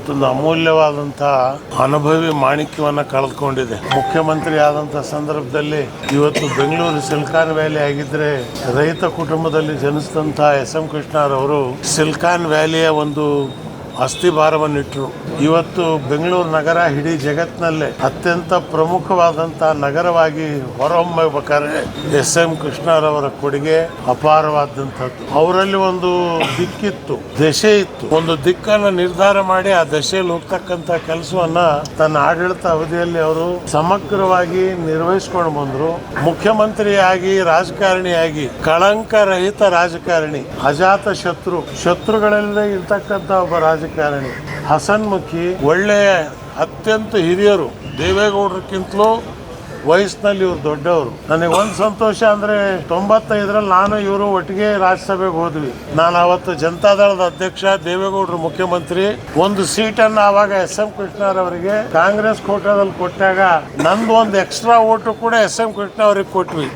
ಇವತ್ತೊಂದು ಅಮೂಲ್ಯವಾದಂಥ ಅನುಭವಿ ಮಾಣಿಕ್ಯವನ್ನು ಕಳೆದುಕೊಂಡಿದೆ. ಮುಖ್ಯಮಂತ್ರಿ ಆದಂಥ ಸಂದರ್ಭದಲ್ಲಿ ಇವತ್ತು ಬೆಂಗಳೂರು ಸಿಲಿಕಾನ್ ವ್ಯಾಲಿ ಆಗಿದ್ರೆ ರೈತ ಕುಟುಂಬದಲ್ಲಿ ಜನಿಸಿದಂಥ ಎಸ್.ಎಂ. ಕೃಷ್ಣರವರು ಸಿಲಿಕಾನ್ ವ್ಯಾಲಿಯ ಒಂದು ಅಸ್ಥಿಭಾರವನ್ನಿಟ್ಟರು. ಇವತ್ತು ಬೆಂಗಳೂರು ನಗರ ಇಡೀ ಜಗತ್ತಿನಲ್ಲೇ ಅತ್ಯಂತ ಪ್ರಮುಖವಾದಂಥ ನಗರವಾಗಿ ಹೊರಹೊಮ್ಮಬೇಕಾದ್ರೆ ಎಸ್.ಎಂ. ಕೃಷ್ಣರವರ ಕೊಡುಗೆ ಅಪಾರವಾದಂಥದ್ದು. ಅವರಲ್ಲಿ ಒಂದು ದಿಕ್ಕಿತ್ತು, ದಶೆ ಇತ್ತು. ಒಂದು ದಿಕ್ಕನ್ನು ನಿರ್ಧಾರ ಮಾಡಿ ಆ ದಶೆಯಲ್ಲಿ ಹೋಗ್ತಕ್ಕಂಥ ಕೆಲಸವನ್ನ ತನ್ನ ಆಡಳಿತ ಅವಧಿಯಲ್ಲಿ ಅವರು ಸಮಗ್ರವಾಗಿ ನಿರ್ವಹಿಸ್ಕೊಂಡು ಬಂದರು. ಮುಖ್ಯಮಂತ್ರಿಯಾಗಿ, ರಾಜಕಾರಣಿಯಾಗಿ, ಕಳಂಕರಹಿತ ರಾಜಕಾರಣಿ, ಅಜಾತ ಶತ್ರುಗಳಲ್ಲೇ ಇರ್ತಕ್ಕಂಥ ಒಬ್ಬ ರಾಜಕಾರಣಿ, ಹಸನ್ಮುಖಿ, ಒಳ್ಳೆಯ ಅತ್ಯಂತ ಹಿರಿಯರು. ದೇವೇಗೌಡರಕ್ಕಿಂತಲೂ ವಯಸ್ಸಿನಲ್ಲಿ ಇವರು ದೊಡ್ಡವರು. ನನಗೆ ಒಂದು ಸಂತೋಷ ಅಂದರೆ 95ರಲ್ಲಿ ನಾನು ಇವರು ಒಟ್ಟಿಗೆ ರಾಜ್ಯಸಭೆಗೆ ಹೋದ್ವಿ. ನಾನು ಅವತ್ತು ಜನತಾದಳದ ಅಧ್ಯಕ್ಷ, ದೇವೇಗೌಡರು ಮುಖ್ಯಮಂತ್ರಿ. ಒಂದು ಸೀಟನ್ನು ಆವಾಗ ಎಸ್.ಎಂ. ಕೃಷ್ಣರವರಿಗೆ ಕಾಂಗ್ರೆಸ್ ಕೋಟಾದಲ್ಲಿ ಕೊಟ್ಟಾಗ ನಂದು ಒಂದು ಎಕ್ಸ್ಟ್ರಾ ಓಟು ಕೂಡ ಎಸ್.ಎಂ. ಕೃಷ್ಣ ಅವರಿಗೆ ಕೊಟ್ವಿ.